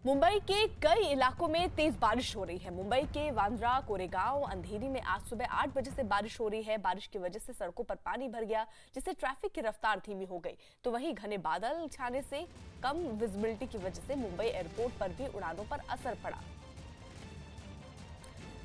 मुंबई के कई इलाकों में तेज बारिश हो रही है। मुंबई के बांद्रा, कोरेगांव, अंधेरी में आज सुबह 8 बजे से बारिश हो रही है। बारिश की वजह से सड़कों पर पानी भर गया, जिससे ट्रैफिक की रफ्तार धीमी हो गई। तो वहीं घने बादल छाने से कम विजिबिलिटी की वजह से मुंबई एयरपोर्ट पर भी उड़ानों पर असर पड़ा।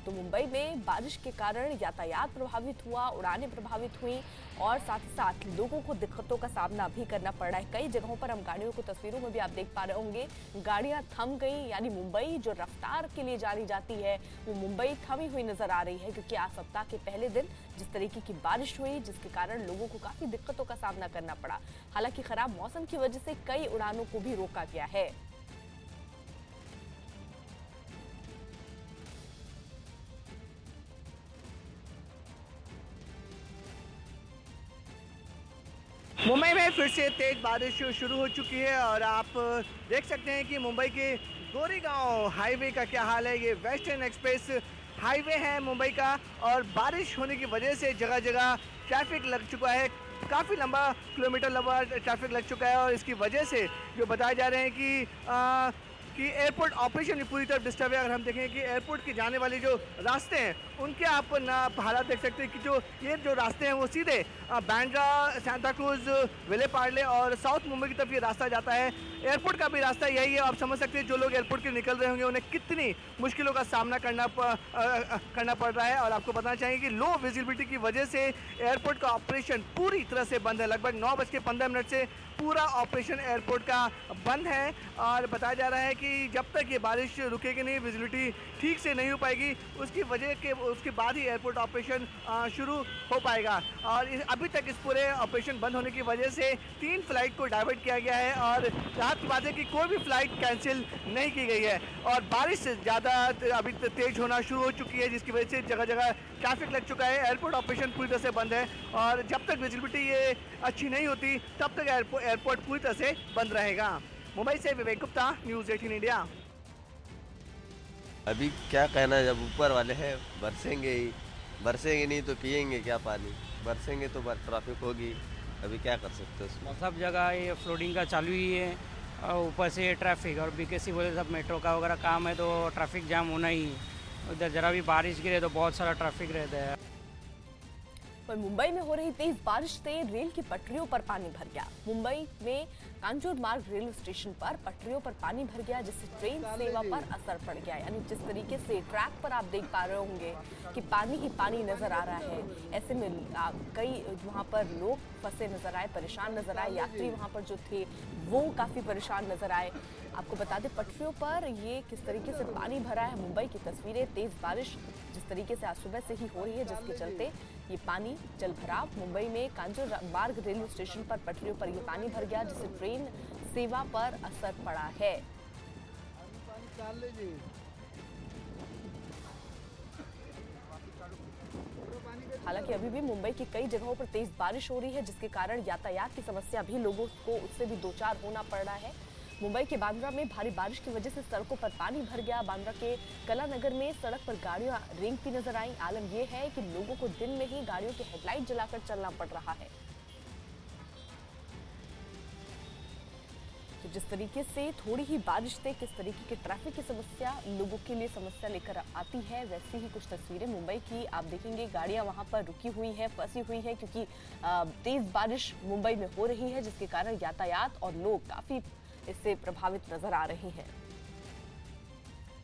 तो मुंबई में बारिश के कारण यातायात प्रभावित हुआ, उड़ानें प्रभावित हुई और साथ ही साथ लोगों को दिक्कतों का सामना भी करना पड़ रहा है। कई जगहों पर हम गाड़ियों को तस्वीरों में भी आप देख पा रहे होंगे, गाड़ियां थम गई। यानी मुंबई जो रफ्तार के लिए जानी जाती है वो मुंबई थमी हुई नजर आ रही है, क्योंकि आज सप्ताह के पहले दिन जिस तरीके की बारिश हुई, जिसके कारण लोगों को काफी दिक्कतों का सामना करना पड़ा। हालांकि खराब मौसम की वजह से कई उड़ानों को भी रोका गया है। मुंबई में फिर से तेज बारिश शुरू हो चुकी है और आप देख सकते हैं कि मुंबई के गोरेगांव हाईवे का क्या हाल है। ये वेस्टर्न एक्सप्रेस हाईवे है मुंबई का और बारिश होने की वजह से जगह जगह ट्रैफिक लग चुका है। काफ़ी लंबा किलोमीटर लंबा ट्रैफिक लग चुका है और इसकी वजह से जो बताए जा रहे हैं कि एयरपोर्ट ऑपरेशन भी पूरी तरह डिस्टर्ब है। अगर हम देखें कि एयरपोर्ट के जाने वाले जो रास्ते हैं उनके आप ना हालात देख सकते हैं कि ये जो रास्ते हैं वो सीधे बांद्रा, सांता क्रूज, विले पार्ले और साउथ मुंबई की तरफ ये रास्ता जाता है। एयरपोर्ट का भी रास्ता यही है। आप समझ सकते हैं जो लोग एयरपोर्ट के निकल रहे होंगे उन्हें कितनी मुश्किलों का सामना करना पड़ रहा है। और आपको बताना चाहिए कि लो विजिबिलिटी की वजह से एयरपोर्ट का ऑपरेशन पूरी तरह से बंद है। लगभग 9:15 से पूरा ऑपरेशन एयरपोर्ट का बंद है और बताया जा रहा है कि जब तक ये बारिश रुकेगी नहीं, विजिबिलिटी ठीक से नहीं हो पाएगी, उसके बाद ही एयरपोर्ट ऑपरेशन शुरू हो पाएगा। और अभी तक इस पूरे ऑपरेशन बंद होने की वजह से 3 फ्लाइट को डाइवर्ट किया गया है और राहत की बात है कि कोई भी फ्लाइट कैंसिल नहीं की गई है। और बारिश ज़्यादा अभी तेज होना शुरू हो चुकी है, जिसकी वजह से जगह जगह ट्रैफिक लग चुका है। एयरपोर्ट ऑपरेशन पूरी तरह से बंद है और जब तक विजिबिलिटी ये अच्छी नहीं होती तब तक एयरपोर्ट पूरी तरह से बंद रहेगा। मुंबई से विवेक गुप्ता, न्यूज़ 18 इंडिया। अभी क्या कहना है, जब ऊपर वाले हैं बरसेंगे ही, बरसेंगे नहीं तो पिएंगे क्या पानी, बरसेंगे तो ट्रैफिक होगी। अभी क्या कर सकते हैं उसमें। सब जगह ये फ्लोटिंग का चालू ही है और ऊपर से ये ट्रैफिक और बीकेसी बोले सब मेट्रो का वगैरह काम है तो ट्रैफिक जाम होना ही है। उधर जरा भी बारिश गिरे तो बहुत सारा ट्रैफिक रहता है। पर मुंबई में हो रही तेज बारिश से रेल की पटरियों पर पानी भर गया। मुंबई में कांजूर मार्ग रेलवे स्टेशन पर पटरियों पर पानी भर गया, जिससे ट्रेन सेवा पर असर पड़ गया। यानी जिस तरीके से ट्रैक पर आप देख पा रहे होंगे कि पानी ही पानी नजर आ रहा है। ऐसे में कई वहां पर लोग फंसे नजर आए, परेशान नजर आए। यात्री वहां पर जो थे वो काफी परेशान नजर आए। आपको बता दें पटरियों पर ये किस तरीके से पानी भरा है। मुंबई की तस्वीरें, तेज बारिश जिस तरीके से आज सुबह से ही हो रही है, जिसके चलते ये पानी जल भराव। मुंबई में कांजूर मार्ग रेलवे स्टेशन पर पटरियों पर ये पानी भर गया, जिससे ट्रेन सेवा पर असर पड़ा है। हालांकि अभी भी मुंबई की कई जगहों पर तेज बारिश हो रही है, जिसके कारण यातायात की समस्या भी लोगों को उससे भी दो चार होना पड़ रहा है। मुंबई के बांद्रा में भारी बारिश की वजह से सड़कों पर पानी भर गया। बांद्रा के कला नगर में सड़क पर गाड़ियां रेंगती नजर आई। आलम यह है कि लोगों को दिन में ही गाड़ियों की हेडलाइट जलाकर चलना पड़ रहा है। तो जिस तरीके से थोड़ी ही बारिश से किस तरीके की ट्रैफिक की समस्या लोगों के लिए समस्या लेकर आती है, वैसी ही कुछ तस्वीरें मुंबई की आप देखेंगे। गाड़ियां वहां पर रुकी हुई है, फंसी हुई है, क्योंकि तेज बारिश मुंबई में हो रही है, जिसके कारण यातायात और लोग काफी इससे प्रभावित नजर आ रही हैं।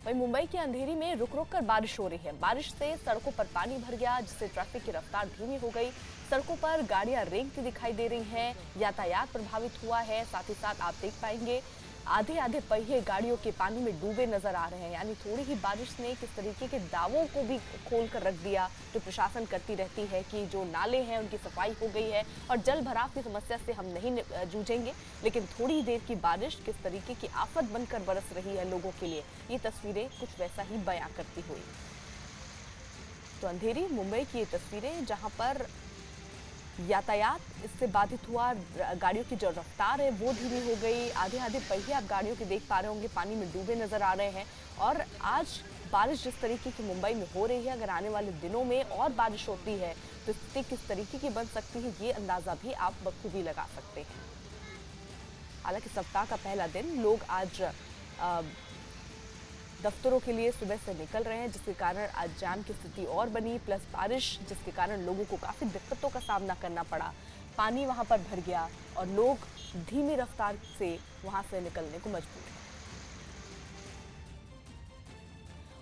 वहीं मुंबई के अंधेरी में रुक रुक कर बारिश हो रही है। बारिश से सड़कों पर पानी भर गया, जिससे ट्रैफिक की रफ्तार धीमी हो गई। सड़कों पर गाड़ियां रेंगती दिखाई दे रही हैं, यातायात प्रभावित हुआ है। साथ ही साथ आप देख पाएंगे आधे आधे पहिए गाड़ियों के पानी में डूबे नजर आ रहे हैं। यानी थोड़ी ही बारिश ने किस तरीके के दावों को भी खोल कर रख दिया, जो प्रशासन करती रहती है कि जो नाले हैं उनकी सफाई हो गई है और जल भराव की समस्या से हम नहीं जूझेंगे। लेकिन थोड़ी देर की बारिश किस तरीके की आफत बनकर बरस रही है लोगों के लिए, ये तस्वीरें कुछ वैसा ही बयां करती हुई। तो अंधेरी मुंबई की ये तस्वीरें, जहां पर यातायात इससे बाधित हुआ, गाड़ियों की जो रफ्तार है वो धीमी हो गई। आधे आधे पहिए आप गाड़ियों के देख पा रहे होंगे पानी में डूबे नजर आ रहे हैं। और आज बारिश जिस तरीके की मुंबई में हो रही है, अगर आने वाले दिनों में और बारिश होती है तो स्थिति किस तरीके की बन सकती है, ये अंदाजा भी आप बखूबी लगा सकते हैं। हालांकि सप्ताह का पहला दिन लोग आज दफ्तरों के लिए सुबह से निकल रहे हैं, जिसके कारण आज जाम की स्थिति और बनी, प्लस बारिश, जिसके कारण लोगों को काफी दिक्कतों का सामना करना पड़ा। पानी वहां पर भर गया और लोग धीमी रफ्तार से वहां से निकलने को मजबूर हैं।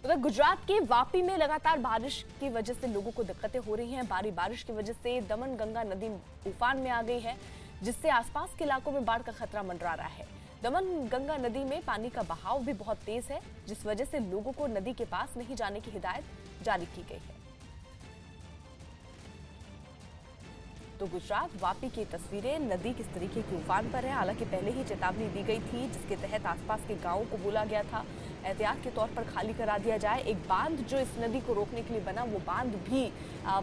उधर गुजरात के वापी में लगातार बारिश की वजह से लोगों को दिक्कतें हो रही हैं। भारी बारिश की वजह से दमन गंगा नदी उफान में आ गई है, जिससे आसपास के इलाकों में बाढ़ का खतरा मंडरा रहा है। दमन गंगा नदी में पानी का बहाव भी बहुत तेज है, जिस वजह से लोगों को नदी के पास नहीं जाने की हिदायत जारी की गई है। तो गुजरात वापी की तस्वीरें, नदी किस तरीके की उफान पर है। हालांकि पहले ही चेतावनी दी गई थी, जिसके तहत आसपास के गांवों को बोला गया था एहतियात के तौर पर खाली करा दिया जाए। एक बांध जो इस नदी को रोकने के लिए बना, वो बांध भी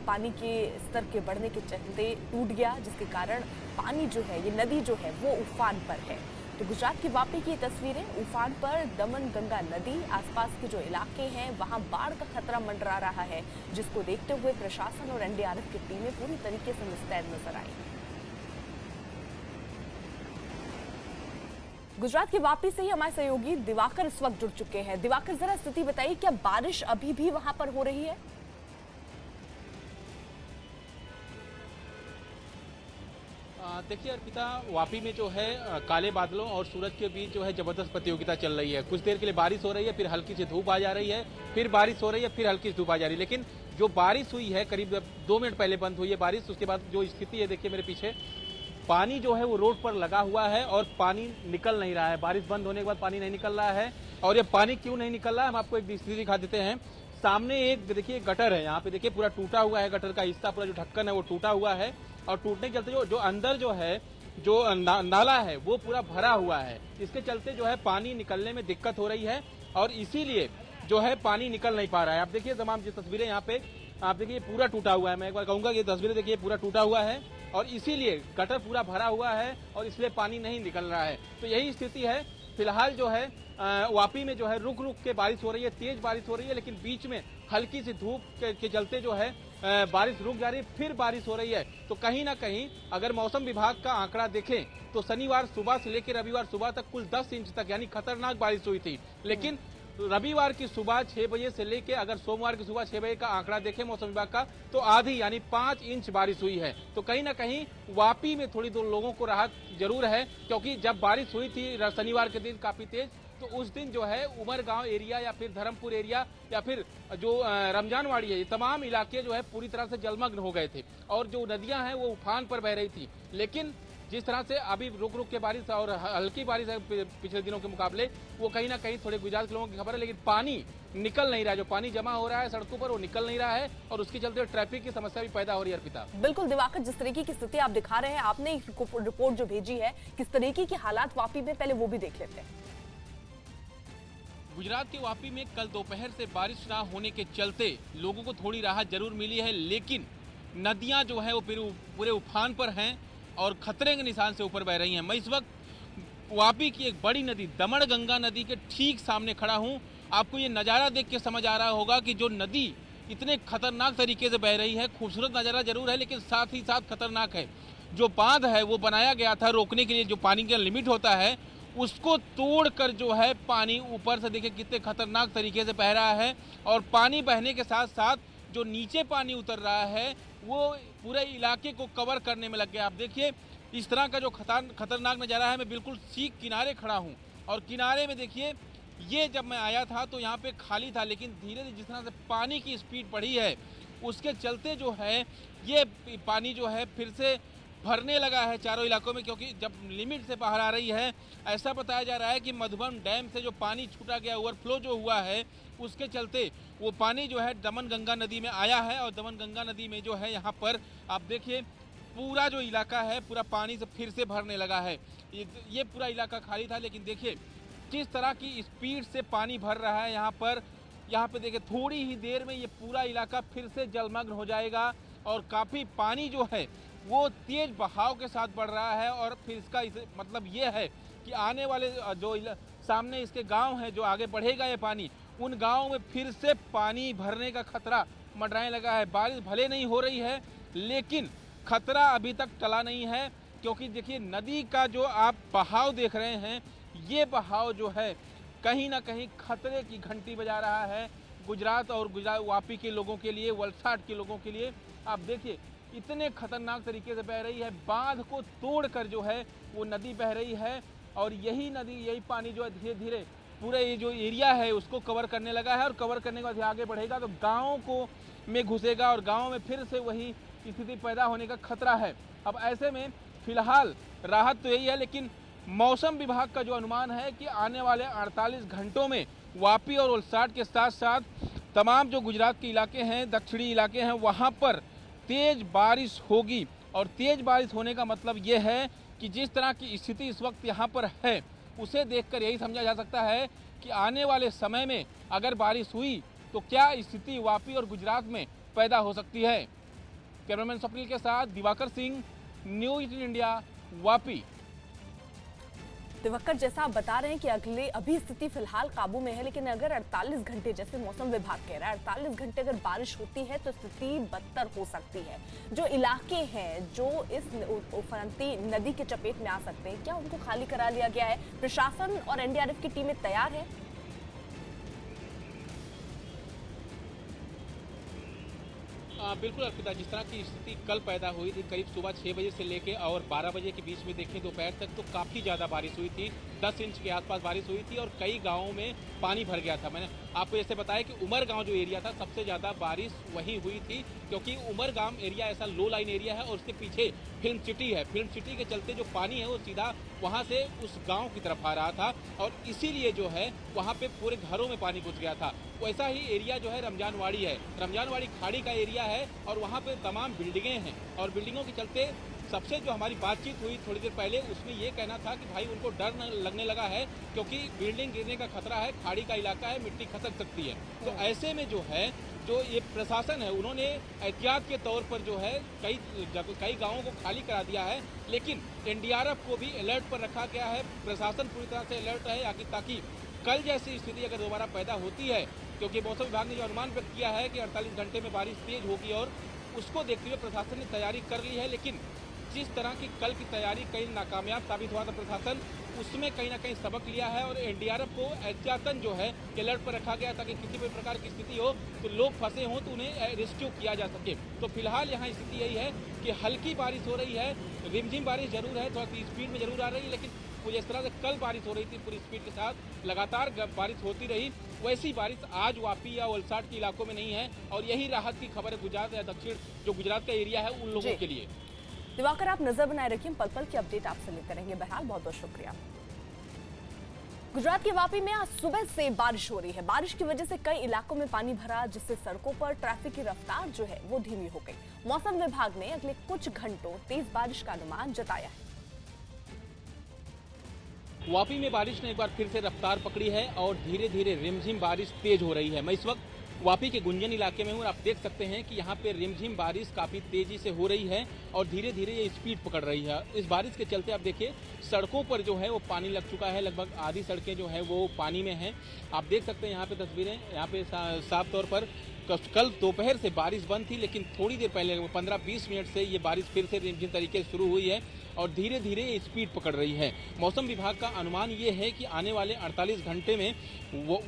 पानी के स्तर के बढ़ने के चलते टूट गया, जिसके कारण पानी जो है, ये नदी जो है वो उफान पर है। तो गुजरात की वापी की तस्वीरें, उफान पर दमन गंगा नदी, आसपास के जो इलाके हैं वहां बाढ़ का खतरा मंडरा रहा है, जिसको देखते हुए प्रशासन और एनडीआरएफ की टीमें पूरी तरीके से मुस्तैद नजर आई। गुजरात की वापी से ही हमारे सहयोगी दिवाकर इस वक्त जुड़ चुके हैं। दिवाकर, जरा स्थिति बताइए, क्या बारिश अभी भी वहां पर हो रही है? देखिए अर्पिता, वापी में जो है काले बादलों और सूरज के बीच जो है जबरदस्त प्रतियोगिता चल रही है। कुछ देर के लिए बारिश हो रही है, फिर हल्की सी धूप आ जा रही है, फिर बारिश हो रही है, फिर हल्की सी धूप आ जा रही है। लेकिन जो बारिश हुई है, करीब 2 मिनट पहले बंद हुई है बारिश, उसके बाद जो स्थिति है देखिए मेरे पीछे, पानी जो है वो रोड पर लगा हुआ है और पानी निकल नहीं रहा है। बारिश बंद होने के बाद पानी नहीं निकल रहा है। और ये पानी क्यों नहीं निकल रहा है, हम आपको एक स्थिति दिखा देते हैं। सामने एक देखिए गटर है, यहाँ पे देखिए पूरा टूटा हुआ है, गटर का हिस्सा पूरा जो ढक्कन है वो टूटा हुआ है और टूटने के चलते जो अंदर जो है जो नाला है वो पूरा भरा हुआ है। इसके चलते जो है पानी निकलने में दिक्कत हो रही है और इसीलिए जो है पानी निकल नहीं पा रहा है। आप देखिए तमाम जो तस्वीरें यहाँ पे आप देखिए पूरा टूटा हुआ है। मैं एक बार कहूंगा कि तस्वीरें देखिए पूरा टूटा हुआ है और इसीलिए गटर पूरा भरा हुआ है और इसलिए पानी नहीं निकल रहा है। तो यही स्थिति है फिलहाल जो है वापी में जो है रुक रुक के बारिश हो रही है, तेज बारिश हो रही है, लेकिन बीच में हल्की सी धूप के चलते जो है बारिश रुक जा रही है, फिर बारिश हो रही है। तो कहीं ना कहीं अगर मौसम विभाग का आंकड़ा देखें तो शनिवार सुबह से लेकर रविवार सुबह तक कुल 10 इंच तक यानी खतरनाक बारिश हुई थी। लेकिन रविवार की सुबह 6 बजे से लेकर अगर सोमवार की सुबह 6 बजे का आंकड़ा देखें मौसम विभाग का तो आधी यानी 5 इंच बारिश हुई है। तो कहीं ना कहीं वापी में थोड़ी दो लोगों को राहत जरूर है, क्योंकि जब बारिश हुई थी शनिवार के दिन काफी तेज, तो उस दिन जो है उमरगांव एरिया या फिर धर्मपुर एरिया या फिर जो रमजानवाड़ी है, ये तमाम इलाके जो है पूरी तरह से जलमग्न हो गए थे और जो नदियां हैं वो उफान पर बह रही थी। लेकिन जिस तरह से अभी रुक रुक के बारिश और हल्की बारिश है पिछले दिनों के मुकाबले, वो कहीं ना कहीं थोड़े गुजरात के लोगों की खबर है, लेकिन पानी निकल नहीं रहा है। जो पानी जमा हो रहा है सड़कों पर वो निकल नहीं रहा है और उसके चलते ट्रैफिक की समस्या भी पैदा हो रही है। अर्पिता, बिल्कुल दिवाकर, जिस तरीके की स्थिति आप दिखा रहे हैं, आपने एक रिपोर्ट जो भेजी है, किस तरीके के हालात वापी में, पहले वो भी देख लेते हैं। गुजरात के वापी में कल दोपहर से बारिश ना होने के चलते लोगों को थोड़ी राहत जरूर मिली है, लेकिन नदियां जो है वो पूरे उफान पर हैं और खतरे के निशान से ऊपर बह रही हैं। मैं इस वक्त वापी की एक बड़ी नदी दमन गंगा नदी के ठीक सामने खड़ा हूं। आपको ये नज़ारा देख के समझ आ रहा होगा कि जो नदी इतने खतरनाक तरीके से बह रही है, खूबसूरत नज़ारा जरूर है लेकिन साथ ही साथ खतरनाक है। जो बांध है वो बनाया गया था रोकने के लिए, जो पानी का लिमिट होता है उसको तोड़कर जो है पानी ऊपर से देखिए कितने खतरनाक तरीके से बह रहा है और पानी बहने के साथ साथ जो नीचे पानी उतर रहा है वो पूरे इलाके को कवर करने में लग गया। आप देखिए इस तरह का जो खतरनाक नज़ारा है। मैं बिल्कुल ठीक किनारे खड़ा हूँ और किनारे में देखिए ये जब मैं आया था तो यहाँ पे खाली था, लेकिन धीरे धीरे जिस तरह से पानी की स्पीड बढ़ी है उसके चलते जो है ये पानी जो है फिर से भरने लगा है चारों इलाकों में, क्योंकि जब लिमिट से बाहर आ रही है। ऐसा बताया जा रहा है कि मधुबन डैम से जो पानी छूटा गया, ओवरफ्लो जो हुआ है, उसके चलते वो पानी जो है दमन गंगा नदी में आया है और दमन गंगा नदी में जो है यहाँ पर आप देखिए पूरा जो इलाका है पूरा पानी से फिर से भरने लगा है। ये पूरा इलाका खाली था, लेकिन देखिए किस तरह की स्पीड से पानी भर रहा है यहाँ पर देखिए थोड़ी ही देर में ये पूरा इलाका फिर से जलमग्न हो जाएगा और काफ़ी पानी जो है वो तेज बहाव के साथ बढ़ रहा है। और फिर इसका मतलब ये है कि आने वाले जो सामने इसके गांव हैं जो आगे बढ़ेगा ये पानी, उन गांवों में फिर से पानी भरने का खतरा मंडराने लगा है। बारिश भले नहीं हो रही है लेकिन खतरा अभी तक टला नहीं है, क्योंकि देखिए नदी का जो आप बहाव देख रहे हैं ये बहाव जो है कहीं ना कहीं खतरे की घंटी बजा रहा है गुजरात और गुजरात वापी के लोगों के लिए, वलसाड के लोगों के लिए। आप देखिए इतने खतरनाक तरीके से बह रही है, बांध को तोड़कर जो है वो नदी बह रही है और यही नदी, यही पानी जो है धीरे धीरे पूरे ये जो एरिया है उसको कवर करने लगा है और कवर करने के बाद आगे बढ़ेगा तो गाँव को में घुसेगा और गाँव में फिर से वही स्थिति पैदा होने का खतरा है। अब ऐसे में फिलहाल राहत तो यही है, लेकिन मौसम विभाग का जो अनुमान है कि आने वाले 48 घंटों में वापी और वलसाड के साथ साथ तमाम जो गुजरात के इलाके हैं, दक्षिणी इलाके हैं, वहाँ पर तेज बारिश होगी। और तेज बारिश होने का मतलब ये है कि जिस तरह की स्थिति इस वक्त यहाँ पर है उसे देखकर यही समझा जा सकता है कि आने वाले समय में अगर बारिश हुई तो क्या स्थिति वापी और गुजरात में पैदा हो सकती है। कैमरामैन स्वप्निल के साथ दिवाकर सिंह, न्यूज इंडिया, वापी। दिवाकर, जैसा आप बता रहे हैं कि अभी स्थिति फिलहाल काबू में है, लेकिन अगर 48 घंटे, जैसे मौसम विभाग कह रहा है, 48 घंटे अगर बारिश होती है तो स्थिति बदतर हो सकती है। जो इलाके हैं जो इस उफनती नदी के चपेट में आ सकते हैं, क्या उनको खाली करा लिया गया है? प्रशासन और एनडीआरएफ की टीमें तैयार है? बिल्कुल अर्पिता, जिस तरह की स्थिति कल पैदा हुई थी, करीब सुबह 6 बजे से लेके और 12 बजे के बीच में देखें दोपहर तक तो काफ़ी ज़्यादा बारिश हुई थी। 10 इंच के आसपास बारिश हुई थी और कई गांवों में पानी भर गया था। मैंने आपको जैसे बताया कि उमर गांव जो एरिया था सबसे ज़्यादा बारिश वहीं हुई थी, क्योंकि उमर गांव एरिया ऐसा लो लाइन एरिया है और उसके पीछे फिल्म सिटी है। फिल्म सिटी के चलते जो पानी है वो सीधा वहाँ से उस गाँव की तरफ आ रहा था और इसीलिए जो है वहाँ पे पूरे घरों में पानी घुस गया था। वैसा ही एरिया जो है रमजानवाड़ी है, रमजानवाड़ी खाड़ी का एरिया है और वहाँ पे तमाम बिल्डिंगें हैं और बिल्डिंगों के चलते सबसे जो हमारी बातचीत हुई थोड़ी देर पहले उसमें ये कहना था कि भाई उनको डर लगने लगा है क्योंकि बिल्डिंग गिरने का खतरा है, खाड़ी का इलाका है, मिट्टी खसक सकती है। तो ऐसे में जो है जो ये प्रशासन है उन्होंने एहतियात के तौर पर जो है कई गाँवों को खाली करा दिया है, लेकिन एनडीआरएफ को भी अलर्ट पर रखा गया है। प्रशासन पूरी तरह से अलर्ट है ताकि कल जैसी स्थिति अगर दोबारा पैदा होती है, क्योंकि मौसम विभाग ने जो अनुमान व्यक्त किया है कि 48 घंटे में बारिश तेज होगी और उसको देखते हुए प्रशासन ने तैयारी कर ली है, लेकिन जिस तरह की कल की तैयारी कहीं नाकामयाब साबित हुआ था प्रशासन, उसमें कहीं ना कहीं सबक लिया है और एनडीआरएफ को एहतियातन जो है अलर्ट पर रखा गया ताकि किसी भी प्रकार की स्थिति हो तो लोग फंसे हों तो उन्हें रेस्क्यू किया जा सके। तो फिलहाल यहाँ स्थिति यही है कि हल्की बारिश हो रही है, रिमझिम बारिश जरूर है, थोड़ा सी स्पीड में जरूर आ रही है, लेकिन जिस तरह से कल बारिश हो रही थी पूरी स्पीड के साथ लगातार बारिश होती रही, वैसी बारिश आज वापी या वलसाड के इलाकों में नहीं है और यही राहत की खबर है गुजरात या दक्षिण जो गुजरात का एरिया है उन लोगों के लिए। दिवाकर, आप नजर बनाए रखिए, पल पल की अपडेट आपसे लेते रहेंगे। बहरहाल बहुत बहुत शुक्रिया। गुजरात के वापी में आज सुबह से बारिश हो रही है। बारिश की वजह से कई इलाकों में पानी भरा, जिससे सड़कों पर ट्रैफिक की रफ्तार जो है वो धीमी हो गई। मौसम विभाग ने अगले कुछ घंटों तेज बारिश का अनुमान जताया है। वापी में बारिश ने एक बार फिर से रफ्तार पकड़ी है और धीरे धीरे रिमझिम बारिश तेज हो रही है। मैं इस वक्त वापी के गुंजन इलाके में हूँ और आप देख सकते हैं कि यहाँ पे रिमझिम बारिश काफ़ी तेजी से हो रही है और धीरे धीरे ये स्पीड पकड़ रही है। इस बारिश के चलते आप देखिए सड़कों पर जो है वो पानी लग चुका है, लगभग आधी सड़कें जो है वो पानी में हैं। आप देख सकते हैं यहाँ पे तस्वीरें, यहाँ पे साफ तौर पर कल दोपहर से बारिश बंद थी, लेकिन थोड़ी देर पहले 15-20 मिनट से ये बारिश फिर से रिमझिम तरीके से शुरू हुई है और धीरे धीरे ये स्पीड पकड़ रही है। मौसम विभाग का अनुमान ये है कि आने वाले 48 घंटे में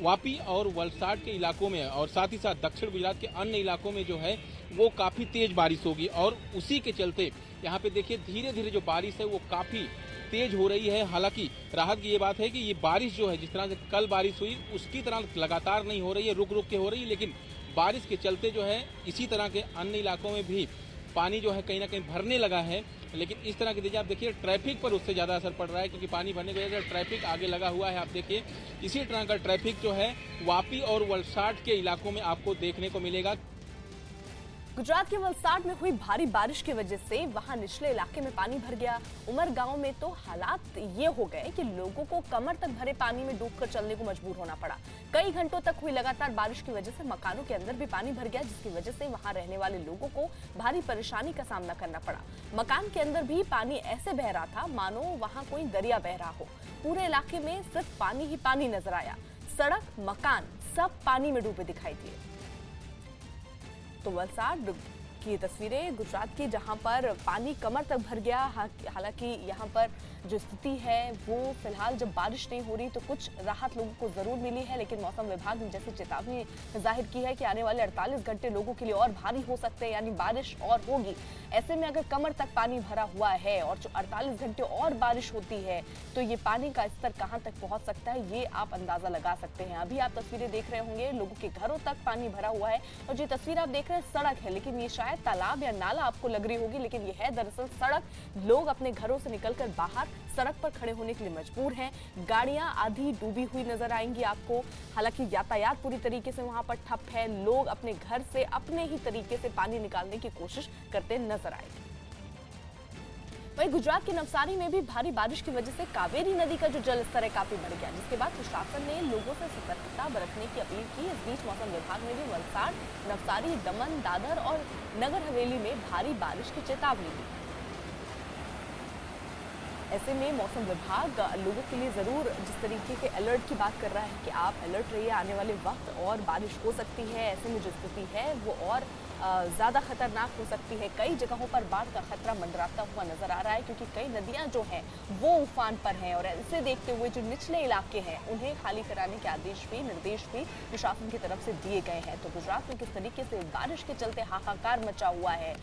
वापी और वलसाड के इलाकों में और साथ ही साथ दक्षिण गुजरात के अन्य इलाकों में जो है वो काफ़ी तेज बारिश होगी और उसी के चलते यहाँ पे देखिए धीरे धीरे जो बारिश है वो काफ़ी तेज हो रही है। हालांकि राहत की ये बात है कि ये बारिश जो है जिस तरह से कल बारिश हुई उसकी तरह लगातार नहीं हो रही है, रुक रुक के हो रही है, लेकिन बारिश के चलते जो है इसी तरह के अन्य इलाकों में भी पानी जो है कहीं ना कहीं भरने लगा है। लेकिन इस तरह की आप देखिए ट्रैफिक पर उससे ज़्यादा असर पड़ रहा है, क्योंकि पानी भरने की वजह से ट्रैफिक आगे लगा हुआ है। आप देखिए इसी तरह का ट्रैफिक जो है वापी और वलसाड के इलाकों में आपको देखने को मिलेगा। गुजरात के वलसाड में हुई भारी बारिश की वजह से वहां निचले इलाके में पानी भर गया। उमर गांव में तो हालात ये हो गए कि लोगों को कमर तक भरे पानी में डूबकर चलने को मजबूर होना पड़ा। कई घंटों तक हुई लगातार बारिश की वजह से मकानों के अंदर भी पानी भर गया, जिसकी वजह से वहां रहने वाले लोगों को भारी परेशानी का सामना करना पड़ा। मकान के अंदर भी पानी ऐसे बह रहा था मानो वहां कोई दरिया बह रहा हो। पूरे इलाके में सिर्फ पानी ही पानी नजर आया। सड़क, मकान सब पानी में डूबे दिखाई दिए। तो वलसाड की ये तस्वीरें गुजरात की, जहां पर पानी कमर तक भर गया। हालांकि यहां पर जो स्थिति है वो फिलहाल जब बारिश नहीं हो रही तो कुछ राहत लोगों को जरूर मिली है, लेकिन मौसम विभाग ने जैसी चेतावनी जाहिर की है कि आने वाले 48 घंटे लोगों के लिए और भारी हो सकते हैं, यानी बारिश और होगी। ऐसे में अगर कमर तक पानी भरा हुआ है और जो 48 घंटे और बारिश होती है तो ये पानी का स्तर कहां तक पहुंच सकता है, ये आप अंदाजा लगा सकते हैं। अभी आप तस्वीरें देख रहे होंगे, लोगों के घरों तक पानी भरा हुआ है और जो तस्वीर आप देख रहे हैं सड़क है, लेकिन ये शायद तालाब या नाला आपको लग रही होगी, लेकिन ये है दरअसल सड़क। लोग अपने घरों से निकलकर बाहर सड़क पर खड़े होने के लिए मजबूर हैं। गाड़ियां आधी डूबी हुई नजर आएंगी आपको। हालांकि यातायात पूरी तरीके से वहां पर ठप है। लोग अपने घर से अपने ही तरीके से पानी निकालने की कोशिश करते नजर आएंगे। वहीं गुजरात के नवसारी में भी भारी बारिश की वजह से कावेरी नदी का जो जलस्तर है काफी बढ़ गया, जिसके बाद प्रशासन ने लोगों से सतर्कता बरतने की अपील की। इस बीच मौसम विभाग ने भी वलसाड़, नवसारी, दमन, दादर और नगर हवेली में भारी बारिश की चेतावनी दी। ऐसे में मौसम विभाग लोगों के लिए जरूर जिस तरीके के अलर्ट की बात कर रहा है कि आप अलर्ट रहिए, आने वाले वक्त और बारिश हो सकती है। ऐसे में जो स्थिति है वो और ज़्यादा खतरनाक हो सकती है। कई जगहों पर बाढ़ का खतरा मंडराता हुआ नजर आ रहा है, क्योंकि कई नदियां जो हैं वो उफान पर हैं और इसे देखते हुए जो निचले इलाके हैं उन्हें खाली कराने के आदेश भी, निर्देश भी प्रशासन की तरफ से दिए गए हैं। तो गुजरात में किस तरीके से बारिश के चलते हाहाकार मचा हुआ है,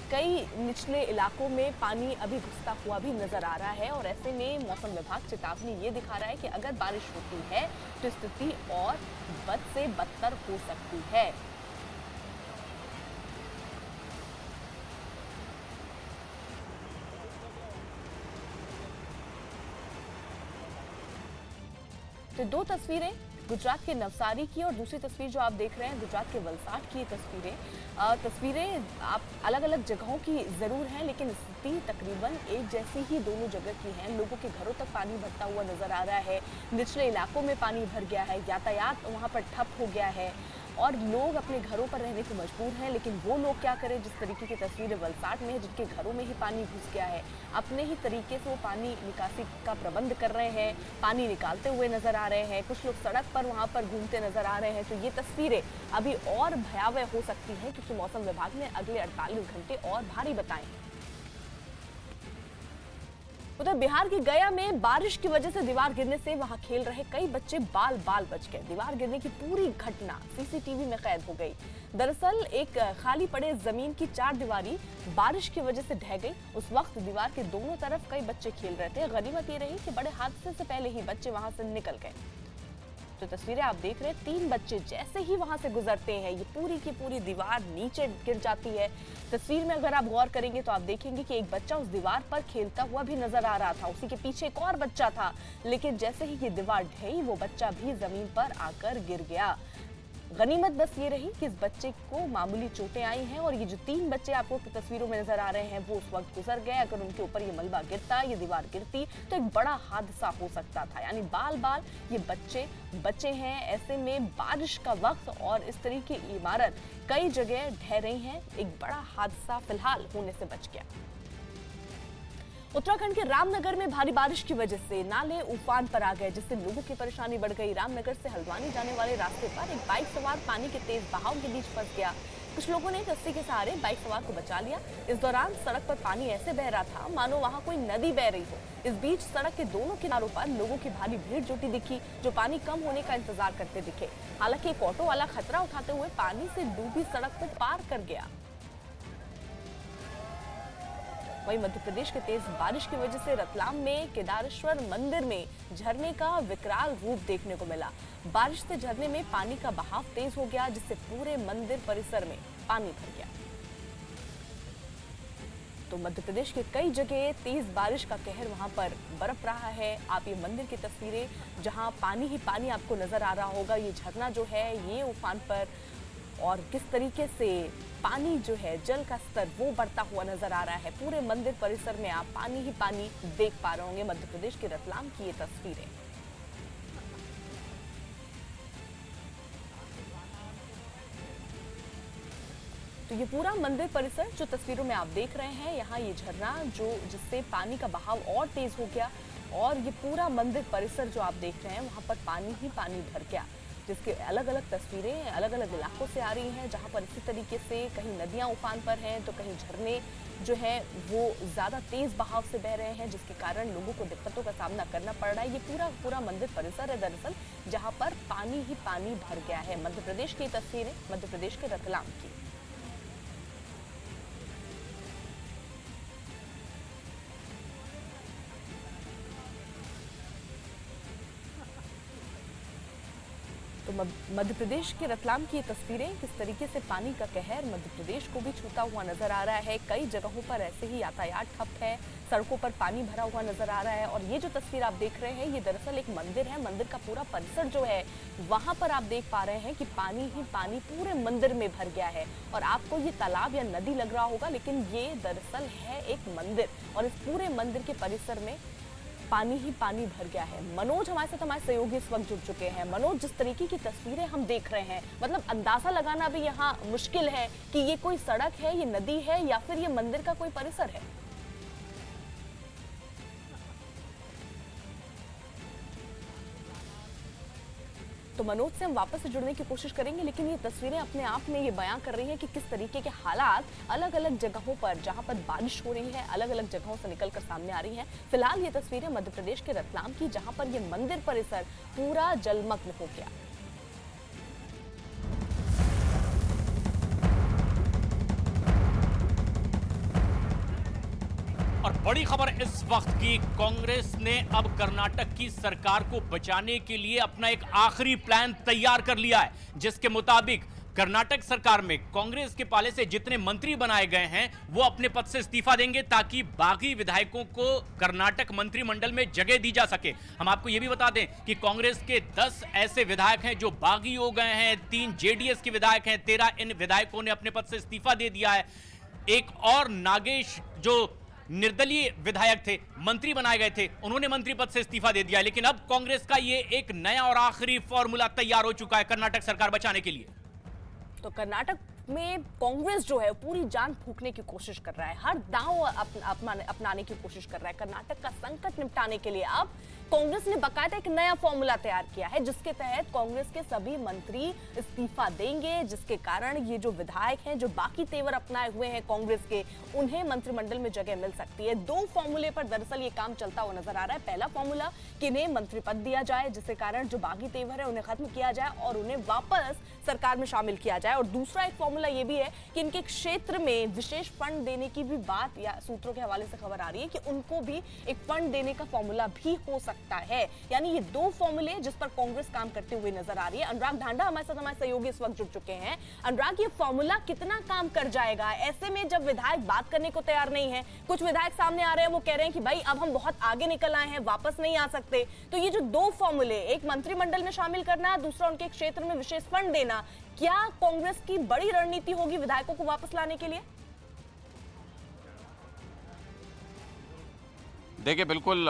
कई निचले इलाकों में पानी अभी घुसता हुआ भी नजर आ रहा है और ऐसे में मौसम विभाग चेतावनी ये दिखा रहा है कि अगर बारिश होती है तो स्थिति और बद से बदतर हो सकती है। तो दो तस्वीरें गुजरात के नवसारी की और दूसरी तस्वीर जो आप देख रहे हैं गुजरात के वलसाड़ की तस्वीरें आप अलग अलग जगहों की जरूर हैं, लेकिन स्थिति तकरीबन एक जैसी ही दोनों जगह की है। लोगों के घरों तक पानी भरता हुआ नजर आ रहा है, निचले इलाकों में पानी भर गया है, यातायात वहां पर ठप हो गया है और लोग अपने घरों पर रहने को मजबूर हैं। लेकिन वो लोग क्या करें जिस तरीके की तस्वीरें वलसाड़ में है, जिनके घरों में ही पानी घुस गया है, अपने ही तरीके से वो पानी निकासी का प्रबंध कर रहे हैं, पानी निकालते हुए नजर आ रहे हैं। कुछ लोग सड़क पर वहां पर घूमते नजर आ रहे हैं। तो ये तस्वीरें अभी और भयावह हो सकती हैं, क्योंकि मौसम विभाग ने अगले 48 घंटे और भारी बताए हैं। उधर बिहार के गया में बारिश की वजह से दीवार गिरने से वहां खेल रहे कई बच्चे बाल बाल बच गए। दीवार गिरने की पूरी घटना सीसीटीवी में कैद हो गई। दरअसल एक खाली पड़े जमीन की चार दीवारी बारिश की वजह से ढह गई। उस वक्त दीवार के दोनों तरफ कई बच्चे खेल रहे थे। गनीमत ये रही कि बड़े हादसे से पहले ही बच्चे वहां से निकल गए। जो तस्वीरें आप देख रहे हैं, 3 बच्चे जैसे ही वहां से गुजरते हैं ये पूरी की पूरी दीवार नीचे गिर जाती है। तस्वीर में अगर आप गौर करेंगे तो आप देखेंगे कि एक बच्चा उस दीवार पर खेलता हुआ भी नजर आ रहा था, उसी के पीछे एक और बच्चा था, लेकिन जैसे ही ये दीवार ढही वो बच्चा भी जमीन पर आकर गिर गया। गनीमत बस ये रही कि इस बच्चे को मामूली चोटें आई हैं और ये जो 3 बच्चे आपको तस्वीरों में नजर आ रहे हैं वो उस वक्त गुजर गए। अगर उनके ऊपर ये मलबा गिरता, ये दीवार गिरती तो एक बड़ा हादसा हो सकता था। यानी बाल बाल ये बच्चे बचे हैं। ऐसे में बारिश का वक्त और इस तरीके की इमारत कई जगह ढह रही हैं। एक बड़ा हादसा फिलहाल होने से बच गया। उत्तराखंड के रामनगर में भारी बारिश की वजह से नाले उफान पर आ गए, जिससे लोगों की परेशानी बढ़ गई। रामनगर से हल्द्वानी जाने वाले रास्ते पर एक बाइक सवार पानी के तेज बहाव के बीच फंस गया। कुछ लोगों ने रस्सी के सहारे बाइक सवार को बचा लिया। इस दौरान सड़क पर पानी ऐसे बह रहा था मानो वहां कोई नदी बह रही हो। इस बीच सड़क के दोनों किनारों पर लोगों की भारी भीड़ जुटी दिखी, जो पानी कम होने का इंतजार करते दिखे। हालांकि एक ऑटो वाला खतरा उठाते हुए पानी से डूबी सड़क को पार कर गया। वहीं मध्य प्रदेश के तेज बारिश की वजह से रतलाम में केदारेश्वर मंदिर में झरने का विकराल रूप देखने को मिला। बारिश से झरने में पानी का बहाव तेज हो गया, जिससे पूरे मंदिर परिसर में पानी भर गया। तो मध्य प्रदेश के कई जगह तेज बारिश का कहर वहां पर बरप रहा है। आप ये मंदिर की तस्वीरें, जहां पानी ही पानी आपको नजर आ रहा होगा, ये झरना जो है ये उफान पर, और किस तरीके से पानी जो है जल का स्तर वो बढ़ता हुआ नजर आ रहा है। पूरे मंदिर परिसर में आप पानी ही पानी देख पा रहे होंगे। मध्य प्रदेश के रतलाम की ये तस्वीरें। तो ये पूरा मंदिर परिसर जो तस्वीरों में आप देख रहे हैं, यहाँ ये झरना जिससे पानी का बहाव और तेज हो गया और ये पूरा मंदिर परिसर जो आप देख रहे हैं वहां पर पानी ही पानी भर गया। जिसके अलग अलग तस्वीरें अलग अलग इलाकों से आ रही हैं, जहां पर इसी तरीके से कहीं नदियां उफान पर हैं तो कहीं झरने जो है वो ज़्यादा तेज बहाव से बह रहे हैं, जिसके कारण लोगों को दिक्कतों का सामना करना पड़ रहा है। ये पूरा मंदिर परिसर है दरअसल, जहां पर पानी ही पानी भर गया है। मध्य प्रदेश की तस्वीरें, मध्य प्रदेश के रतलाम की। तो मध्य प्रदेश के रतलाम की ये तस्वीरें, किस तरीके से पानी का कहर मध्य प्रदेश को भी छूता हुआ नजर आ रहा है। कई जगहों पर ऐसे ही यातायात ठप है, सड़कों पर पानी भरा हुआ नजर आ रहा है। और ये जो तस्वीर आप देख रहे हैं, ये दरअसल एक मंदिर है। मंदिर का पूरा परिसर जो है वहां पर आप देख पा रहे हैं कि पानी ही पानी पूरे मंदिर में भर गया है। और आपको ये तालाब या नदी लग रहा होगा, लेकिन ये दरअसल है एक मंदिर, और इस पूरे मंदिर के परिसर में पानी ही पानी भर गया है। मनोज हमारे साथ, हमारे सहयोगी इस वक्त जुड़ चुके हैं। मनोज, जिस तरीके की तस्वीरें हम देख रहे हैं, मतलब अंदाजा लगाना भी यहाँ मुश्किल है कि ये कोई सड़क है, ये नदी है, या फिर ये मंदिर का कोई परिसर है। तो मनोज से हम वापस से जुड़ने की कोशिश करेंगे, लेकिन ये तस्वीरें अपने आप में ये बयां कर रही हैं कि किस तरीके के हालात अलग अलग जगहों पर, जहां पर बारिश हो रही है, अलग अलग जगहों से निकलकर सामने आ रही हैं। फिलहाल ये तस्वीरें मध्य प्रदेश के रतलाम की, जहां पर ये मंदिर परिसर पूरा जलमग्न हो गया। और बड़ी खबर इस वक्त की, कांग्रेस ने अब कर्नाटक की सरकार को बचाने के लिए अपना एक आखिरी प्लान तैयार कर लिया है, जिसके मुताबिक कर्नाटक सरकार में कांग्रेस के पाले से जितने मंत्री बनाए गए हैं वो अपने पद से इस्तीफा देंगे, ताकि बागी विधायकों को कर्नाटक मंत्रिमंडल में जगह दी जा सके। हम आपको यह भी बता दें कि कांग्रेस के 10 ऐसे विधायक हैं जो बागी हो गए हैं, 3 जेडीएस के विधायक हैं, 13 इन विधायकों ने अपने पद से इस्तीफा दे दिया है। एक और नागेश जो निर्दलीय विधायक थे, मंत्री बनाए गए थे, उन्होंने मंत्री पद से इस्तीफा दे दिया है। लेकिन अब कांग्रेस का ये एक नया और आखिरी फॉर्मूला तैयार हो चुका है कर्नाटक सरकार बचाने के लिए। तो कर्नाटक में कांग्रेस जो है पूरी जान फूंकने की कोशिश कर रहा है, हर दांव अपनाने की कोशिश कर रहा है कर्नाटक का संकट निपटाने के लिए। अब कांग्रेस ने बकायदा एक नया फॉर्मूला तैयार किया है, जिसके तहत कांग्रेस के सभी मंत्री इस्तीफा देंगे, जिसके कारण ये जो विधायक हैं जो बाकी तेवर अपनाए हुए हैं कांग्रेस के, उन्हें मंत्रिमंडल में जगह मिल सकती है। 2 फॉर्मूले पर दरअसल ये काम चलता हुआ नजर आ रहा है। पहला फॉर्मूला कि इन्हें मंत्री पद दिया जाए, जिसके कारण जो बागी तेवर है उन्हें खत्म किया जाए और उन्हें वापस सरकार में शामिल किया जाए। और दूसरा एक फॉर्मूला ये भी है कि इनके क्षेत्र में विशेष फंड देने की भी बात, या सूत्रों के हवाले से खबर आ रही है कि उनको भी एक फंड देने का फॉर्मूला भी हो सकता है। यानी ये 2 फॉर्मूले जिस पर कांग्रेस काम करते हुए नजर आ रही है। अनुराग ढांडा हमारे साथ, हमारे सहयोगी इस वक्त जुड़ चुके हैं। अनुराग, ये फॉर्मूला कितना काम कर जाएगा ऐसे में जब विधायक बात करने को तैयार नहीं है? कुछ विधायक सामने आ रहे हैं, वो कह रहे हैं कि भाई अब हम बहुत आगे निकल आए हैं, वापस नहीं आ सकते। तो ये जो 2 फॉर्मूले, एक मंत्रिमंडल में शामिल करना, दूसरा उनके क्षेत्र में विशेष फंड देना, क्या कांग्रेस की बड़ी रणनीति होगी विधायकों को वापस लाने के लिए? देखिए, बिल्कुल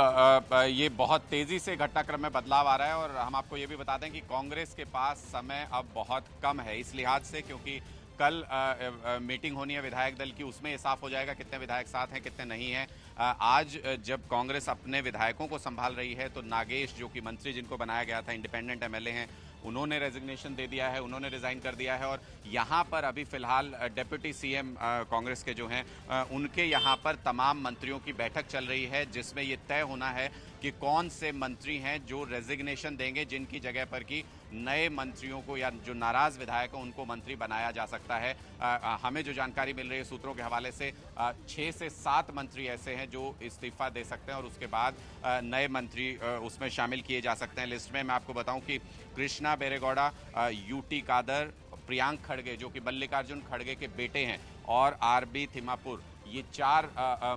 ये बहुत तेज़ी से घटनाक्रम में बदलाव आ रहा है। और हम आपको ये भी बता दें कि कांग्रेस के पास समय अब बहुत कम है, इस लिहाज से क्योंकि कल मीटिंग होनी है विधायक दल की, उसमें ये साफ हो जाएगा कितने विधायक साथ हैं कितने नहीं हैं। आज जब कांग्रेस अपने विधायकों को संभाल रही है तो नागेश, जो कि मंत्री जिनको बनाया गया था, इंडिपेंडेंट एमएलए हैं, उन्होंने रेजिग्नेशन दे दिया है, उन्होंने रिज़ाइन कर दिया है। और यहाँ पर अभी फ़िलहाल डिप्टी सीएम कांग्रेस के जो हैं उनके यहाँ पर तमाम मंत्रियों की बैठक चल रही है, जिसमें ये तय होना है कि कौन से मंत्री हैं जो रेजिग्नेशन देंगे, जिनकी जगह पर कि नए मंत्रियों को या जो नाराज़ विधायक हैं उनको मंत्री बनाया जा सकता है। हमें जो जानकारी मिल रही है सूत्रों के हवाले से 6 से 7 मंत्री ऐसे हैं जो इस्तीफा दे सकते हैं और उसके बाद नए मंत्री उसमें शामिल किए जा सकते हैं। लिस्ट में मैं आपको बताऊं कि कृष्णा बैरेगौड़ा, यूटी कादर, प्रियांक खड़गे जो कि मल्लिकार्जुन खड़गे के बेटे हैं, और आरबी थिमापुर, ये 4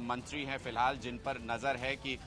मंत्री हैं फिलहाल जिन पर नज़र है कि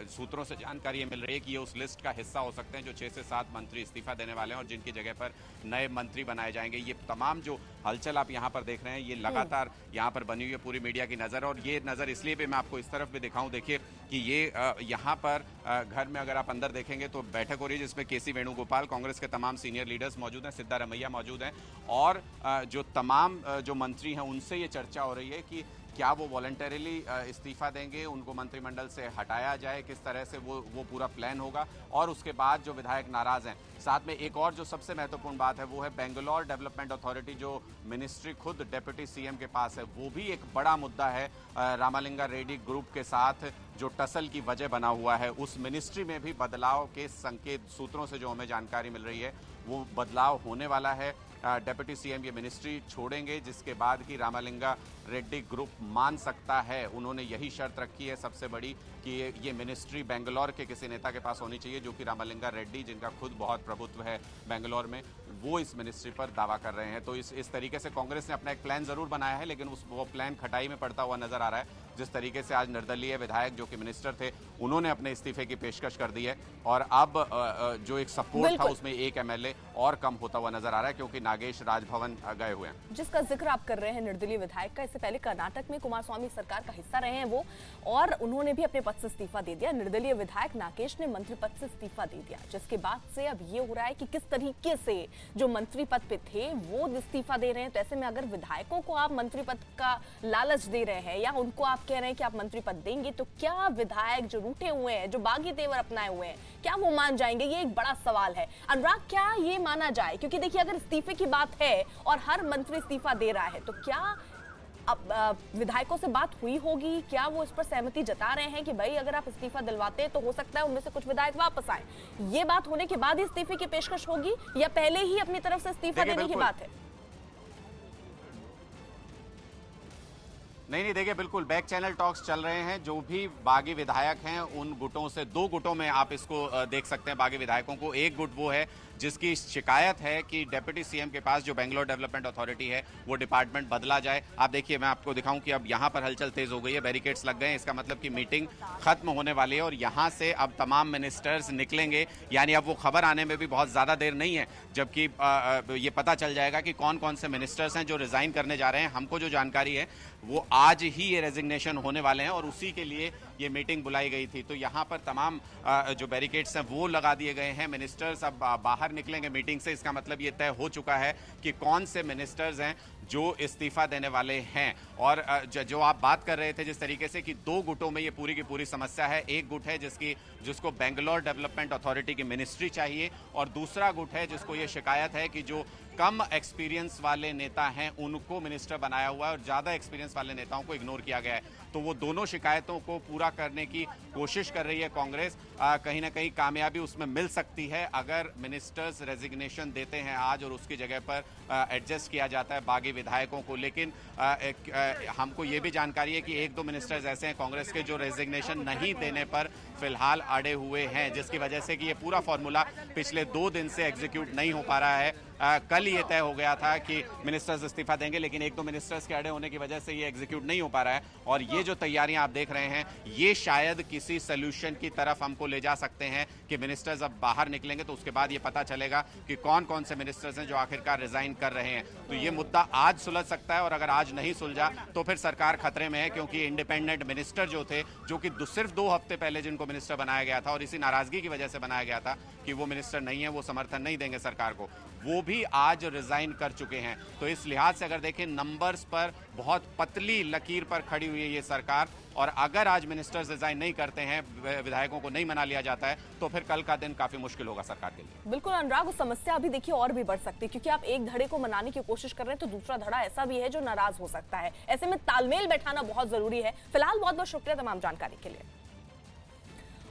सूत्रों से जानकारी मिल रही है कि ये उस लिस्ट का हिस्सा हो सकते हैं जो 6 से 7 मंत्री इस्तीफा देने वाले हैं और जिनकी जगह पर नए मंत्री बनाए जाएंगे। ये तमाम जो हलचल आप यहाँ पर देख रहे हैं, ये लगातार यहाँ पर बनी हुई है पूरी मीडिया की नज़र। और ये नज़र इसलिए भी मैं आपको इस तरफ भी दिखाऊं, देखिए कि ये यहाँ पर घर में अगर आप अंदर देखेंगे तो बैठक हो रही है जिसमें केसी वेणुगोपाल, कांग्रेस के तमाम सीनियर लीडर्स मौजूद हैं, सिद्धारमैया मौजूद हैं, और जो तमाम जो मंत्री हैं उनसे ये चर्चा हो रही है कि क्या वो वॉलंटरीली इस्तीफा देंगे, उनको मंत्रिमंडल से हटाया जाए, किस तरह से वो पूरा प्लान होगा। और उसके बाद जो विधायक नाराज हैं, साथ में एक और जो सबसे महत्वपूर्ण बात है वो है बेंगलोर डेवलपमेंट अथॉरिटी, जो मिनिस्ट्री खुद डेप्यूटी सीएम के पास है, वो भी एक बड़ा मुद्दा है। रामालिंगा रेड्डी ग्रुप के साथ जो टसल की वजह बना हुआ है, उस मिनिस्ट्री में भी बदलाव के संकेत, सूत्रों से जो हमें जानकारी मिल रही है वो बदलाव होने वाला है। डेप्यूटी सीएम ये मिनिस्ट्री छोड़ेंगे, जिसके बाद की रामालिंगा रेड्डी ग्रुप मान सकता है, उन्होंने यही शर्त रखी है सबसे बड़ी कि ये मिनिस्ट्री बेंगलोर के किसी नेता के पास होनी चाहिए, जो कि रामालिंगा रेड्डी, जिनका खुद बहुत प्रभुत्व है बेंगलोर में, वो इस मिनिस्ट्री पर दावा कर रहे हैं। तो इस तरीके से कांग्रेस ने अपना एक प्लान जरूर बनाया है, लेकिन वो प्लान खटाई में पड़ता हुआ नजर आ रहा है। जिस तरीके से आज निर्दलीय विधायक जो कि मिनिस्टर थे, उन्होंने अपने इस्तीफे की पेशकश कर दी है, और अब जो एक सपोर्ट था उसमें एक एमएलए और कम होता हुआ नजर आ रहा है, क्योंकि नागेश राजभवन गए हुए हैं। जिसका जिक्र आप कर रहे हैं निर्दलीय विधायक का, इससे पहले कर्नाटक में कुमारस्वामी सरकार का हिस्सा रहे हैं वो, और उन्होंने भी अपने पद से इस्तीफा दे दिया। निर्दलीय विधायक नागेश ने मंत्री पद से इस्तीफा दे दिया, जिसके बाद से अब ये हो रहा है कि किस तरीके से जो मंत्री पद पे थे वो इस्तीफा दे रहे हैं। तो ऐसे में अगर विधायकों को आप मंत्री पद का लालच दे रहे हैं या उनको आप कह रहे हैं कि आप मंत्री पद देंगे, तो क्या विधायक जो रूठे हुए हैं, जो बागी तेवर अपनाए हुए हैं, क्या वो मान जाएंगे? ये एक बड़ा सवाल है। अनुराग, क्या ये माना जाए? क्योंकि देखिए, अगर इस्तीफे की बात है और हर मंत्री इस्तीफा दे रहा है, तो क्या अब विधायकों से बात हुई होगी? क्या वो इस पर सहमति जता रहे हैं कि भाई अगर आप इस्तीफा दिलवाते हैं तो हो सकता है उनमें से कुछ विधायक वापस आए? ये बात होने के बाद ही इस्तीफे की पेशकश होगी या पहले ही अपनी तरफ से इस्तीफा देने की बात है? नहीं, देखिए, बिल्कुल बैक चैनल टॉक्स चल रहे हैं। जो भी बागी विधायक हैं, उन गुटों से, 2 गुटों में आप इसको देख सकते हैं बागी विधायकों को। एक गुट वो है जिसकी शिकायत है कि डेप्यूटी सीएम के पास जो बेंगलोर डेवलपमेंट अथॉरिटी है, वो डिपार्टमेंट बदला जाए। आप देखिए, मैं आपको दिखाऊं कि अब यहाँ पर हलचल तेज हो गई है, बैरिकेड्स लग गए हैं। इसका मतलब कि मीटिंग खत्म होने वाली है और यहाँ से अब तमाम मिनिस्टर्स निकलेंगे। यानी अब वो खबर आने में भी बहुत ज़्यादा देर नहीं है, जबकि ये पता चल जाएगा कि कौन कौन से मिनिस्टर्स हैं जो रिजाइन करने जा रहे हैं। हमको जो जानकारी है वो आज ही ये रेजिग्नेशन होने वाले हैं और उसी के लिए ये मीटिंग बुलाई गई थी। तो यहाँ पर तमाम जो बैरिकेड्स हैं वो लगा दिए गए हैं। मिनिस्टर्स अब बाहर निकलेंगे मीटिंग से। इसका मतलब ये तय हो चुका है कि कौन से मिनिस्टर्स हैं जो इस्तीफा देने वाले हैं। और जो आप बात कर रहे थे जिस तरीके से कि 2 गुटों में ये पूरी की पूरी समस्या है। एक गुट है जिसको बेंगलोर डेवलपमेंट अथॉरिटी की मिनिस्ट्री चाहिए, और दूसरा गुट है जिसको ये शिकायत है कि जो कम एक्सपीरियंस वाले नेता हैं उनको मिनिस्टर बनाया हुआ है और ज़्यादा एक्सपीरियंस वाले नेताओं को इग्नोर किया गया है। तो वो दोनों शिकायतों को पूरा करने की कोशिश कर रही है कांग्रेस। कहीं ना कहीं कामयाबी उसमें मिल सकती है अगर मिनिस्टर्स रेजिग्नेशन देते हैं आज और उसकी जगह पर एडजस्ट किया जाता है बागी विधायकों को। लेकिन हमको ये भी जानकारी है कि 1-2 मिनिस्टर्स ऐसे हैं कांग्रेस के जो रेजिग्नेशन नहीं देने पर फिलहाल अड़े हुए हैं, जिसकी वजह से कि ये पूरा फॉर्मूला पिछले 2 दिन से एग्जीक्यूट नहीं हो पा रहा है। कल ये तय हो गया था कि मिनिस्टर्स इस्तीफा देंगे, लेकिन 1-2 मिनिस्टर्स के अड़े होने की वजह से ये एग्जीक्यूट नहीं हो पा रहा है। और ये जो तैयारियां आप देख रहे हैं, ये शायद किसी सोल्यूशन की तरफ हमको ले जा सकते हैं कि मिनिस्टर्स अब बाहर निकलेंगे तो उसके बाद ये पता चलेगा कि कौन कौन से मिनिस्टर्स हैं जो आखिरकार रिजाइन कर रहे हैं। तो ये मुद्दा आज सुलझ सकता है, और अगर आज नहीं सुलझा तो फिर सरकार खतरे में है, क्योंकि इंडिपेंडेंट मिनिस्टर जो थे, जो कि सिर्फ 2 हफ्ते पहले जिनको मिनिस्टर बनाया गया था और इसी नाराजगी की वजह से बनाया गया था कि वो मिनिस्टर नहीं है, वो समर्थन नहीं देंगे सरकार को, वो भी आज रिजाइन कर चुके हैं। तो इस लिहाज से अगर देखें, नंबर्स पर बहुत पतली लकीर पर खड़ी हुई है ये सरकार। और अगर आज मिनिस्टर्स रिजाइन नहीं करते हैं, विधायकों को नहीं मना लिया जाता है, तो फिर कल का दिन काफी मुश्किल होगा सरकार के लिए। बिल्कुल अनुराग, उस समस्या अभी देखिए और भी बढ़ सकती है, क्योंकि आप एक धड़े को मनाने की कोशिश कर रहे हैं तो दूसरा धड़ा ऐसा भी है जो नाराज हो सकता है। ऐसे में तालमेल बैठाना बहुत जरूरी है। फिलहाल बहुत बहुत शुक्रिया तमाम जानकारी के लिए।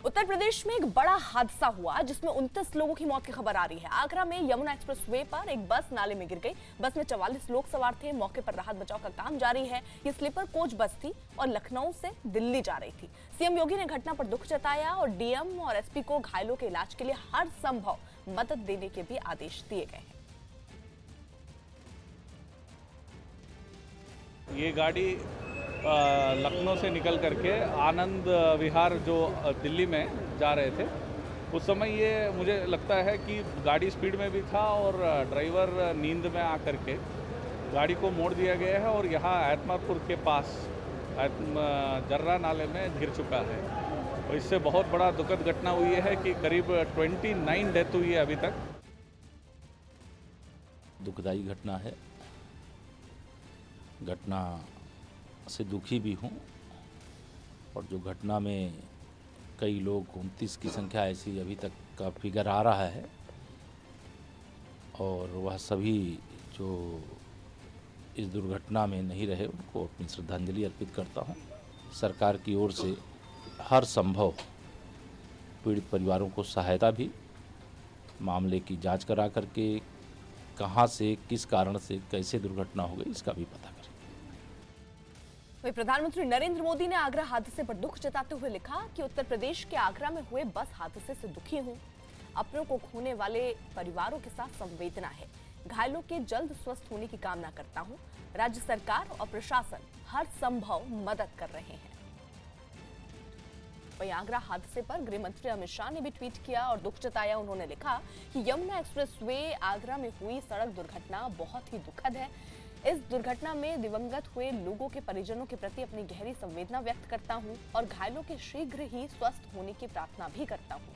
उत्तर प्रदेश में एक बड़ा हादसा हुआ जिसमें 29 लोगों की मौत की खबर आ रही है। आगरा में यमुना एक्सप्रेसवे पर एक बस नाले में गिर गई। बस में 44 लोग सवार थे। मौके पर राहत बचाव का काम जारी है। ये स्लीपर कोच बस थी और लखनऊ से दिल्ली जा रही थी। सीएम योगी ने घटना पर दुख जताया और डीएम और एसपी को घायलों के इलाज के लिए हर संभव मदद देने के भी आदेश दिए गए हैं। ये गाड़ी लखनऊ से निकल करके आनंद विहार जो दिल्ली में जा रहे थे, उस समय ये मुझे लगता है कि गाड़ी स्पीड में भी था और ड्राइवर नींद में आकर के गाड़ी को मोड़ दिया गया है और यहाँ आयतमापुर के पास जर्रा नाले में गिर चुका है। और इससे बहुत बड़ा दुखद घटना हुई है कि करीब 29 डेथ हुई है अभी तक। दुखदायी घटना है। घटना से दुखी भी हूँ और जो घटना में कई लोग 29 की संख्या ऐसी अभी तक का फिगर आ रहा है और वह सभी जो इस दुर्घटना में नहीं रहे उनको अपनी श्रद्धांजलि अर्पित करता हूँ। सरकार की ओर से हर संभव पीड़ित परिवारों को सहायता भी, मामले की जांच करा करके कहां से, किस कारण से, कैसे दुर्घटना हो गई इसका भी पता करें। वहीं प्रधानमंत्री नरेंद्र मोदी ने आगरा हादसे पर दुख जताते हुए लिखा कि उत्तर प्रदेश के आगरा में हुए बस हादसे से दुखी हूं। अपनों को खोने वाले परिवारों के साथ संवेदना है। घायलों के जल्द स्वस्थ होने की कामना करता हूं। राज्य सरकार और प्रशासन हर संभव मदद कर रहे हैं। वहीं आगरा हादसे पर गृह मंत्री अमित शाह ने भी ट्वीट किया और दुख जताया। उन्होंने लिखा कि यमुना एक्सप्रेसवे आगरा में हुई सड़क दुर्घटना बहुत ही दुखद है। इस दुर्घटना में दिवंगत हुए लोगों के परिजनों के प्रति अपनी गहरी संवेदना व्यक्त करता हूं और घायलों के शीघ्र ही स्वस्थ होने की प्रार्थना भी करता हूं।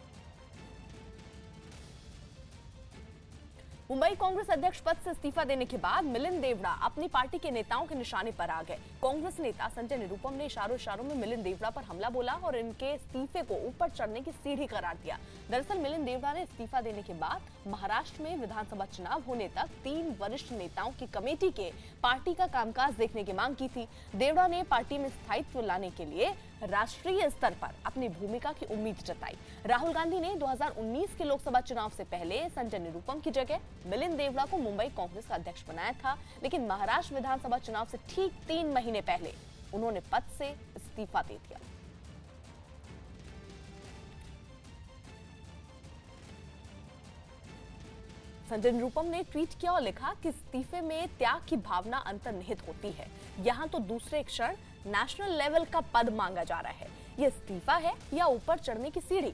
मुंबई कांग्रेस अध्यक्ष पद से इस्तीफा देने के बाद मिलिंद देवड़ा अपनी पार्टी के नेताओं के निशाने पर आ गए। कांग्रेस नेता संजय निरुपम ने इशारों में मिलिंद देवड़ा पर हमला बोला और इनके इस्तीफे को ऊपर चढ़ने की सीढ़ी करार दिया। दरअसल मिलिंद देवड़ा ने इस्तीफा देने के बाद महाराष्ट्र में विधानसभा चुनाव होने तक 3 वरिष्ठ नेताओं की कमेटी के पार्टी का कामकाज देखने की मांग की थी। देवड़ा ने पार्टी में स्थायित्व लाने के लिए राष्ट्रीय स्तर पर अपनी भूमिका की उम्मीद जताई। राहुल गांधी ने 2019 के लोकसभा चुनाव से पहले संजय निरुपम की जगह मिलिंद देवड़ा को मुंबई कांग्रेस का अध्यक्ष बनाया था, लेकिन महाराष्ट्र विधानसभा चुनाव से ठीक 3 महीने पहले उन्होंने पद से इस्तीफा दे दिया। संजय निरुपम ने ट्वीट किया और लिखा कि इस्तीफे में त्याग की भावना अंतर्निहित होती है। यहाँ तो दूसरे क्षण नेशनल लेवल का पद मांगा जा रहा है। ये इस्तीफा है या ऊपर चढ़ने की सीढ़ी?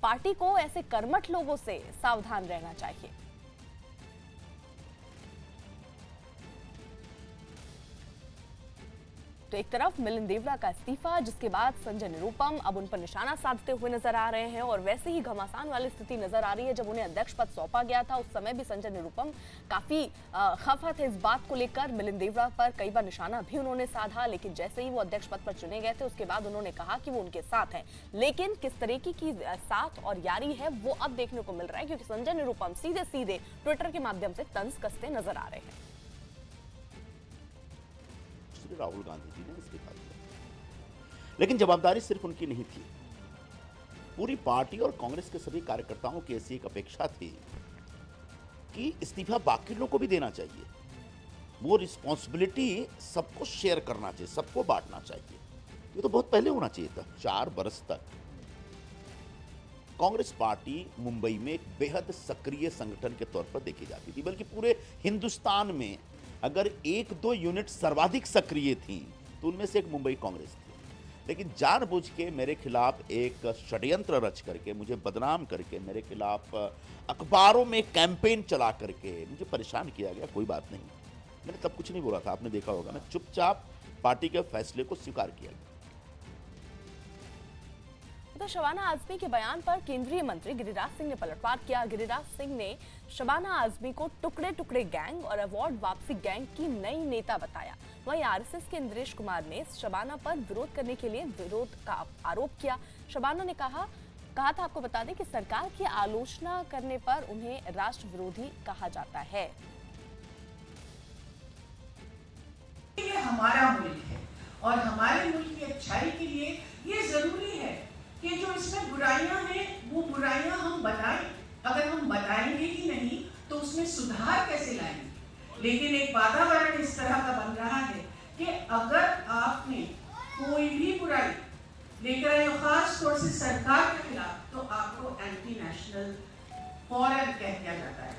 पार्टी को ऐसे कर्मठ लोगों से सावधान रहना चाहिए। तो एक तरफ मिलिंद देवड़ा का इस्तीफा, जिसके बाद संजय निरुपम अब उन पर निशाना साधते हुए नजर आ रहे हैं और वैसे ही घमासान वाली स्थिति नजर आ रही है। जब उन्हें अध्यक्ष पद सौंपा गया था उस समय भी संजय निरुपम काफी खफा थे इस बात को लेकर। मिलिंद देवड़ा पर कई बार निशाना भी उन्होंने साधा, लेकिन जैसे ही वो अध्यक्ष पद पर चुने गए थे उसके बाद उन्होंने कहा कि वो उनके साथ हैं। लेकिन किस तरीके की साथ और यारी है वो अब देखने को मिल रहा है, क्योंकि संजय निरुपम सीधे ट्विटर के माध्यम से तंज कसते नजर आ रहे हैं। राहुल गांधी जी ने इस्तीफा दिया, लेकिन जवाबदारी सिर्फ उनकी नहीं थी। पूरी पार्टी और कांग्रेस के सभी कार्यकर्ताओं की ऐसी एक अपेक्षा थी कि इस्तीफा बाकी लोगों को भी देना चाहिए। वो रिस्पॉन्सिबिलिटी सबको शेयर करना चाहिए, सबको बांटना चाहिए। ये तो बहुत पहले होना चाहिए था। 4 बरस तक कांग्रेस पार्टी मुंबई में एक बेहद सक्रिय संगठन के तौर पर देखी जाती थी, बल्कि पूरे हिंदुस्तान में अगर 1-2 यूनिट सर्वाधिक सक्रिय थी तो उनमें से एक मुंबई कांग्रेस थी। लेकिन जानबूझ के मेरे खिलाफ एक षड्यंत्र रच करके, मुझे बदनाम करके, मेरे खिलाफ अखबारों में कैंपेन चला करके मुझे परेशान किया गया। कोई बात नहीं, मैंने तब कुछ नहीं बोला था, आपने देखा होगा। मैं चुपचाप पार्टी के फैसले को स्वीकार किया। तो शबाना आजमी के बयान पर केंद्रीय मंत्री गिरिराज सिंह ने पलटवार किया। गिरिराज सिंह ने शबाना आजमी को टुकड़े टुकड़े गैंग और अवार्ड वापसी गैंग की नई नेता बताया। वहीं आरएसएस के इंद्रेश कुमार ने शबाना पर विरोध करने के लिए विरोध का आरोप किया। शबाना ने कहा था, आपको बता दें कि सरकार की आलोचना करने पर उन्हें राष्ट्र विरोधी कहा जाता है। ये हमारा मुल्क है और हमारे मुल्क की अच्छाई के लिए ये जरूरी है कि जो इसमें बुराइयां हैं वो बुराइयां हम बताएं। अगर हम बताएंगे ही नहीं तो उसमें सुधार कैसे लाएंगे? लेकिन एक वातावरण इस तरह का बन रहा है कि अगर आपने कोई भी बुराई लेकर आए, खास तौर से सरकार के खिलाफ, तो आपको एंटी नेशनल फौरन कह दिया जाता है।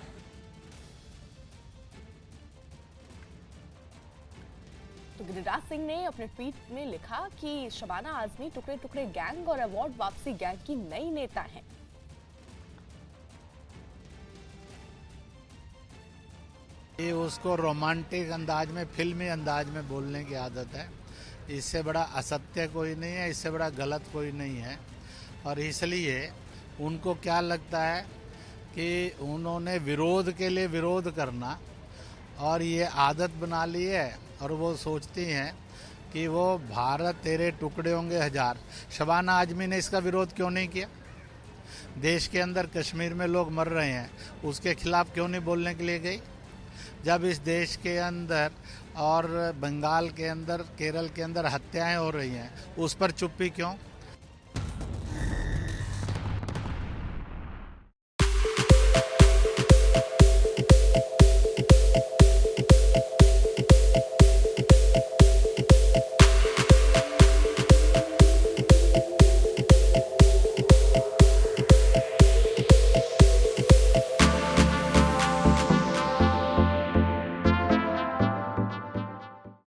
तो गिरिराज सिंह ने अपने ट्वीट में लिखा कि शबाना आजमी टुकड़े टुकड़े गैंग और अवार्ड वापसी गैंग की नई नेता हैं। ये उसको रोमांटिक अंदाज में, फिल्मी अंदाज में बोलने की आदत है। इससे बड़ा असत्य कोई नहीं है, इससे बड़ा गलत कोई नहीं है। और इसलिए उनको क्या लगता है कि उन्होंने विरोध के लिए विरोध करना और ये आदत बना ली है। और वो सोचती हैं कि वो भारत तेरे टुकड़े होंगे हजार। शबाना आजमी ने इसका विरोध क्यों नहीं किया? देश के अंदर कश्मीर में लोग मर रहे हैं, उसके खिलाफ क्यों नहीं बोलने के लिए गई? जब इस देश के अंदर और बंगाल के अंदर, केरल के अंदर हत्याएं हो रही हैं, उस पर चुप्पी क्यों?